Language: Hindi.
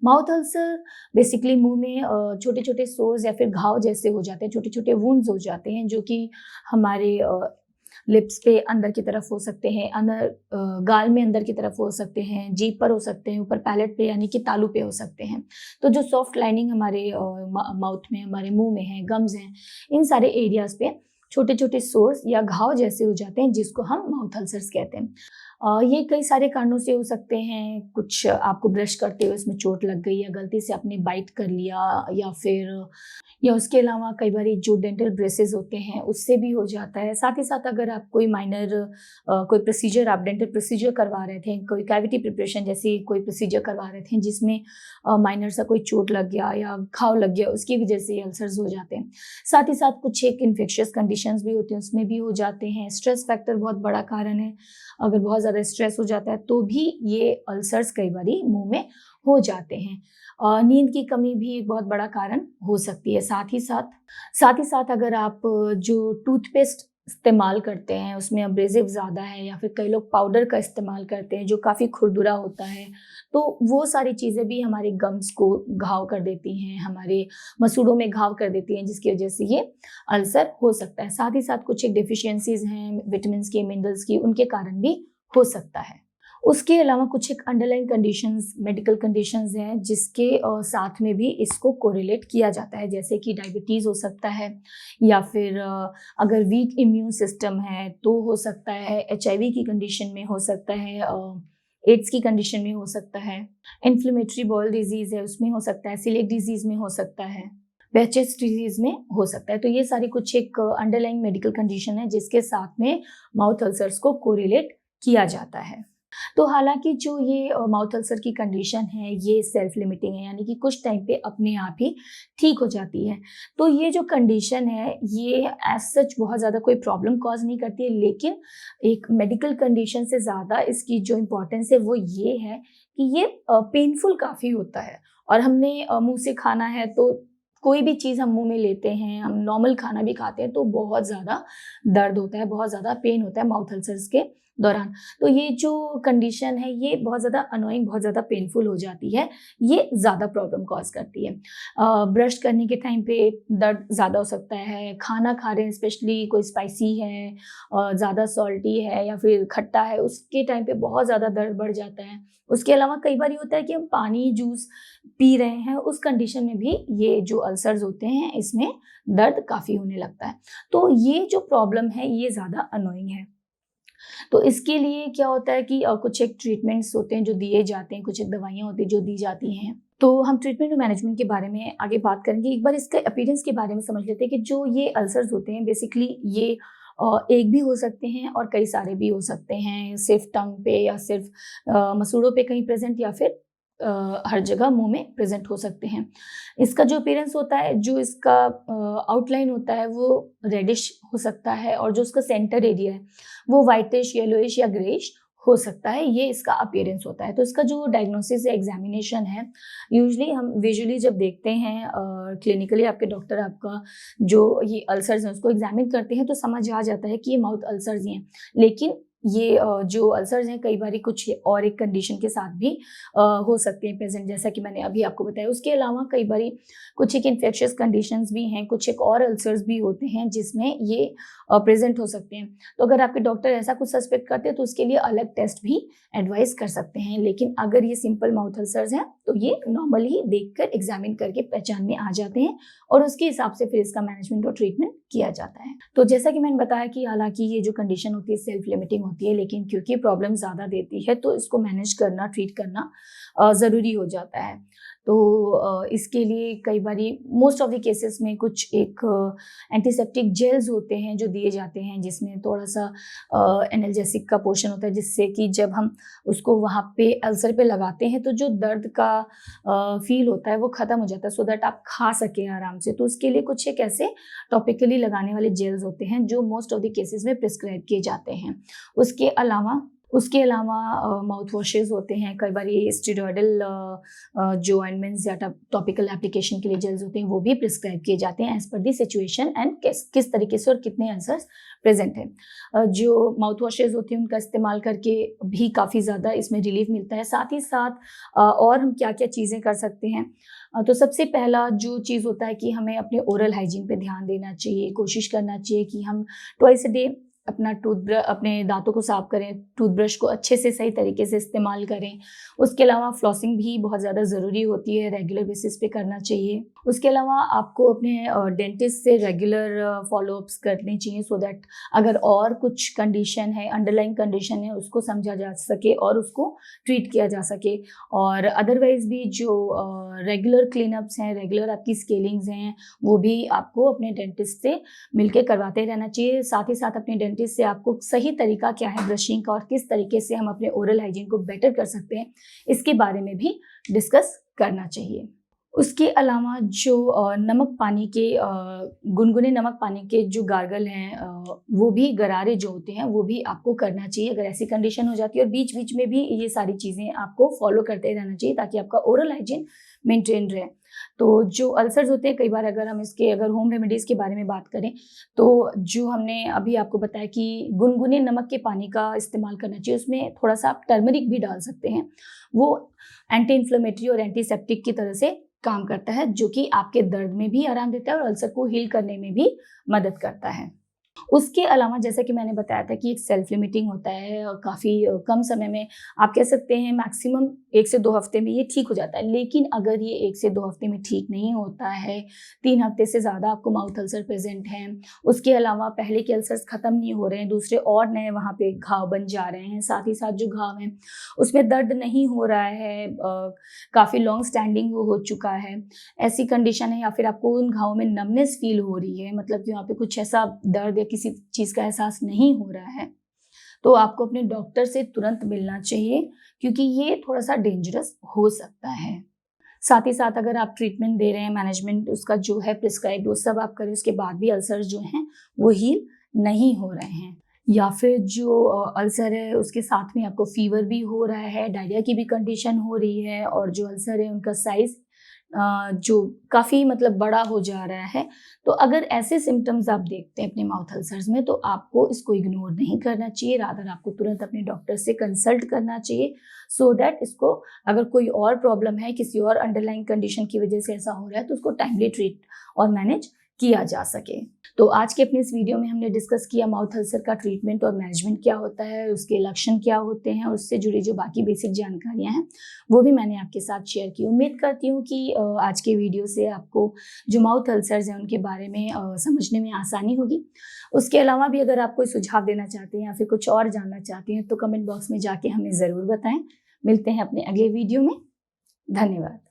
माउथ अल्सर बेसिकली मुँह में छोटे-छोटे सोर्स या फिर घाव जैसे हो जाते हैं, छोटे-छोटे वुंड्स हो जाते हैं जो कि हमारे लिप्स पे अंदर की तरफ हो सकते हैं, गाल में अंदर की तरफ हो सकते हैं, जीभ पर हो सकते हैं, ऊपर पैलेट पे यानी कि तालू पे हो सकते हैं। तो जो सॉफ्ट लाइनिंग हमारे माउथ में, हमारे मुँह में है, गम्स हैं, इन सारे एरियाज़ पे छोटे-छोटे सोर्स या घाव जैसे हो जाते हैं जिसको हम माउथ अल्सर्स कहते हैं। ये कई सारे कारणों से हो सकते हैं, कुछ आपको ब्रश करते हुए इसमें चोट लग गई या गलती से आपने बाइट कर लिया या उसके अलावा कई बारी जो डेंटल ब्रेसेस होते हैं उससे भी हो जाता है। साथ ही साथ अगर आप कोई माइनर कोई प्रोसीजर आप डेंटल प्रोसीजर करवा रहे थे, कोई कैविटी प्रिपरेशन जैसी कोई प्रोसीजर करवा रहे थे जिसमें माइनर सा कोई चोट लग गया या घाव लग गया, उसकी वजह से ये अल्सर्स हो जाते हैं। साथ ही साथ कुछ एक इन्फेक्शियस कंडीशंस भी होती हैं, उसमें भी हो जाते हैं। स्ट्रेस फैक्टर बहुत बड़ा कारण है, अगर बहुत ज़्यादा स्ट्रेस हो जाता है तो भी ये अल्सर्स कई बारी मुँह में हो जाते हैं। नींद की कमी भी एक बहुत बड़ा कारण हो सकती है। साथ ही साथ अगर आप जो टूथपेस्ट इस्तेमाल करते हैं उसमें अब्रेसिव ज़्यादा है या फिर कई लोग पाउडर का इस्तेमाल करते हैं जो काफ़ी खुरदुरा होता है, तो वो सारी चीज़ें भी हमारे गम्स को घाव कर देती हैं, हमारे मसूड़ों में घाव कर देती हैं जिसकी वजह से ये अल्सर हो सकता है। साथ ही साथ कुछ एक डेफिशिएंसीज़ हैं विटामिन्स की, मिनरल्स की, उनके कारण भी हो सकता है। उसके अलावा कुछ एक अंडरलाइंग कंडीशंस, मेडिकल कंडीशंस हैं जिसके साथ में भी इसको कोरिलेट किया जाता है, जैसे कि डायबिटीज़ हो सकता है या फिर अगर वीक इम्यून सिस्टम है तो हो सकता है, एचआईवी की कंडीशन में हो सकता है, एड्स की कंडीशन में हो सकता है, इन्फ्लेमेटरी बाउल डिजीज़ है उसमें हो सकता है, सीलिएक डिजीज़ में हो सकता है, बेचेस डिजीज़ में हो सकता है। तो ये सारी कुछ एक अंडरलाइंग मेडिकल कंडीशन है जिसके साथ में माउथ अल्सर्स को कोरिलेट किया जाता है। तो हालाँकि जो ये माउथ अल्सर की कंडीशन है, ये सेल्फ लिमिटिंग है, यानी कि कुछ टाइम पे अपने आप ही ठीक हो जाती है। तो ये जो कंडीशन है, ये एज़ सच बहुत ज़्यादा कोई प्रॉब्लम कॉज़ नहीं करती है, लेकिन एक मेडिकल कंडीशन से ज़्यादा इसकी जो इम्पोर्टेंस है, वो ये है कि ये पेनफुल काफ़ी होता है और हमने मुँह से खाना है, तो कोई भी चीज़ हम मुँह में लेते हैं, हम नॉर्मल खाना भी खाते हैं, तो बहुत ज़्यादा दर्द होता है, बहुत ज़्यादा पेन होता है माउथ अल्सर्स के दौरान। तो ये जो कंडीशन है ये बहुत ज़्यादा अनोइंग, बहुत ज़्यादा पेनफुल हो जाती है, ये ज़्यादा प्रॉब्लम कॉज़ करती है। ब्रश करने के टाइम पे दर्द ज़्यादा हो सकता है, खाना खा रहे हैं स्पेशली कोई स्पाइसी है ज़्यादा सॉल्टी है या फिर खट्टा है, उसके टाइम पे बहुत ज़्यादा दर्द बढ़ जाता है। उसके अलावा कई बारी होता है कि हम पानी, जूस पी रहे हैं, उस कंडीशन में भी ये जो अल्सर्स होते हैं इसमें दर्द काफ़ी होने लगता है। तो ये जो प्रॉब्लम है ये ज़्यादा अनोइंग है। तो इसके लिए क्या होता है कि कुछ एक ट्रीटमेंट्स होते हैं जो दिए जाते हैं, कुछ एक दवाइयाँ होती हैं जो दी जाती हैं। तो हम ट्रीटमेंट और मैनेजमेंट के बारे में आगे बात करेंगे। एक बार इसके अपीयरेंस के बारे में समझ लेते हैं कि जो ये अल्सर्स होते हैं बेसिकली ये एक भी हो सकते हैं और कई सारे भी हो सकते हैं। सिर्फ़ टंग पे या सिर्फ़ मसूड़ों पे कहीं प्रेज़ेंट या फिर हर जगह मुँह में प्रेज़ेंट हो सकते हैं। इसका जो अपीयरेंस होता है, जो इसका आउटलाइन होता है वो रेडिश हो सकता है और जो उसका सेंटर एरिया है वो व्हाइटिश, येलोइश या ग्रेइश हो सकता है, ये इसका अपीयरेंस होता है। तो इसका जो डायग्नोसिस या एग्ज़ामिनेशन है, यूजुअली हम विजुअली जब देखते हैं क्लिनिकली आपके डॉक्टर आपका जो ये अल्सर्स हैं उसको एग्ज़ामिन करते हैं तो समझ आ जाता है कि ये माउथ अल्सर्स ही हैं। लेकिन ये जो अल्सर्स हैं कई बारी कुछ और एक कंडीशन के साथ भी हो सकते हैं प्रेज़ेंट, जैसा कि मैंने अभी आपको बताया। उसके अलावा कई बारी कुछ एक इन्फेक्शियस कंडीशंस भी हैं, कुछ एक और अल्सर्स भी होते हैं जिसमें ये प्रेज़ेंट हो सकते हैं। तो अगर आपके डॉक्टर ऐसा कुछ सस्पेक्ट करते हैं तो उसके लिए अलग टेस्ट भी एडवाइस कर सकते हैं। लेकिन अगर ये सिंपल माउथ अल्सर्स हैं तो ये नॉर्मली देखकर एग्ज़ामिन करके पहचान में आ जाते हैं और उसके हिसाब से फिर इसका मैनेजमेंट और ट्रीटमेंट किया जाता है। तो जैसा कि मैंने बताया कि हालाँकि ये जो कंडीशन होती है सेल्फ लिमिटिंग होती है, लेकिन क्योंकि प्रॉब्लम ज़्यादा देती है तो इसको मैनेज करना, ट्रीट करना ज़रूरी हो जाता है। तो इसके लिए कई बारी मोस्ट ऑफ द केसेस में कुछ एक एंटीसेप्टिक जेल्स होते हैं जो दिए जाते हैं जिसमें थोड़ा-सा एनाल्जेसिक का पोर्शन होता है जिससे कि जब हम उसको वहाँ पे अल्सर पे लगाते हैं तो जो दर्द का फ़ील होता है वो ख़त्म हो जाता है सो दैट आप खा सकें आराम से। तो उसके लिए कुछ एक ऐसे टॉपिकली लगाने वाले जेल्स होते हैं जो मोस्ट ऑफ द केसेस में प्रिस्क्राइब किए जाते हैं। उसके अलावा उसके अलावा माउथ वॉशेज़ होते हैं, कई बार ये स्टेरॉयडल जो ऑइंटमेंट्स या टॉपिकल एप्लीकेशन के लिए जेल्स होते हैं वो भी प्रिस्क्राइब किए जाते हैं as per the situation and किस तरीके से और कितने अल्सर्स प्रेजेंट हैं। जो माउथ वॉशेज़ होते हैं उनका इस्तेमाल करके भी काफ़ी ज़्यादा इसमें रिलीफ मिलता है। साथ ही साथ और हम क्या क्या चीज़ें कर सकते हैं, तो सबसे पहला जो चीज़ होता है कि हमें अपने ओरल हाइजीन पे ध्यान देना चाहिए। कोशिश करना चाहिए कि हम ट्वाइस अ डे अपने दांतों को साफ करें, टूथब्रश को अच्छे से सही तरीके से इस्तेमाल करें। उसके अलावा फ्लॉसिंग भी बहुत ज़्यादा ज़रूरी होती है, रेगुलर बेसिस पे करना चाहिए। उसके अलावा आपको अपने डेंटिस्ट से रेगुलर फॉलोअप्स करने चाहिए सो दैट अगर और कुछ कंडीशन है, अंडरलाइंग कंडीशन है, उसको समझा जा सके और उसको ट्रीट किया जा सके। और अदरवाइज़ भी जो रेगुलर क्लीनअप्स हैं, रेगुलर आपकी स्केलिंग्स हैं, वो भी आपको अपने डेंटिस्ट से मिलके करवाते रहना चाहिए। साथ ही साथ अपने डेंटिस्ट से आपको सही तरीका क्या है ब्रशिंग का और किस तरीके से हम अपने ओरल हाइजीन को बेटर कर सकते हैं, इसके बारे में भी डिस्कस करना चाहिए। उसके अलावा जो नमक पानी के गुनगुने नमक पानी के जो गार्गल हैं, वो भी गरारे जो होते हैं वो भी आपको करना चाहिए अगर ऐसी कंडीशन हो जाती है। और बीच बीच में भी ये सारी चीज़ें आपको फॉलो करते रहना चाहिए ताकि आपका ओरल हाइजीन मेंटेन रहे। तो जो अल्सर्स होते हैं, कई बार अगर हम इसके अगर होम रेमेडीज़ के बारे में बात करें, तो जो हमने अभी आपको बताया कि गुनगुने नमक के पानी का इस्तेमाल करना चाहिए, उसमें थोड़ा-सा आप टर्मरिक भी डाल सकते हैं। वो एंटी इन्फ्लेमेटरी और एंटीसेप्टिक की तरह से काम करता है, जो कि आपके दर्द में भी आराम देता है और अल्सर को हील करने में भी मदद करता है। उसके अलावा जैसा कि मैंने बताया था कि एक सेल्फ लिमिटिंग होता है और काफ़ी कम समय में, आप कह सकते हैं मैक्सिमम 1 से 2 हफ्ते में ये ठीक हो जाता है। लेकिन अगर ये 1 से 2 हफ्ते में ठीक नहीं होता है, 3 हफ्ते से ज़्यादा आपको माउथ अल्सर प्रेजेंट हैं, उसके अलावा पहले के अल्सर्स ख़त्म नहीं हो रहे हैं, दूसरे और नए वहाँ पे घाव बन जा रहे हैं, साथ ही साथ जो घाव हैं उसमें दर्द नहीं हो रहा है, काफ़ी लॉन्ग स्टैंडिंग वो हो चुका है, ऐसी कंडीशन है, या फिर आपको उन घावों में नमनेस फील हो रही है, मतलब कि वहाँ पे कुछ ऐसा दर्द या किसी चीज़ का एहसास नहीं हो रहा है, तो आपको अपने डॉक्टर से तुरंत मिलना चाहिए क्योंकि ये थोड़ा-सा डेंजरस हो सकता है। साथ ही साथ अगर आप ट्रीटमेंट दे रहे हैं, मैनेजमेंट उसका जो है प्रिस्क्राइब्ड वो सब आप करें, उसके बाद भी अल्सर्स जो हैं वो हील नहीं हो रहे हैं, या फिर जो अल्सर है उसके साथ में आपको फीवर भी हो रहा है, डायरिया की भी कंडीशन हो रही है और जो अल्सर है उनका साइज़ जो काफ़ी मतलब बड़ा हो जा रहा है, तो अगर ऐसे सिम्पटम्स आप देखते हैं अपने माउथ अल्सर्स में, तो आपको इसको इग्नोर नहीं करना चाहिए, रादर आपको तुरंत अपने डॉक्टर से कंसल्ट करना चाहिए सो दैट इसको, अगर कोई और प्रॉब्लम है, किसी और अंडरलाइंग कंडीशन की वजह से ऐसा हो रहा है, तो उसको टाइमली ट्रीट और मैनेज किया जा सके। तो आज के अपने इस वीडियो में हमने डिस्कस किया माउथ अल्सर का ट्रीटमेंट और मैनेजमेंट क्या होता है, उसके लक्षण क्या होते हैं और उससे जुड़ी जो बाकी बेसिक जानकारियां हैं वो भी मैंने आपके साथ शेयर की। उम्मीद करती हूँ कि आज के वीडियो से आपको जो माउथ अल्सर्स हैं उनके बारे में समझने में आसानी होगी। उसके अलावा भी अगर आप कोई सुझाव देना चाहते हैं या फिर कुछ और जानना चाहते हैं तो कमेंट बॉक्स में जाके हमें ज़रूर बताएं। मिलते हैं अपने अगले वीडियो में। धन्यवाद।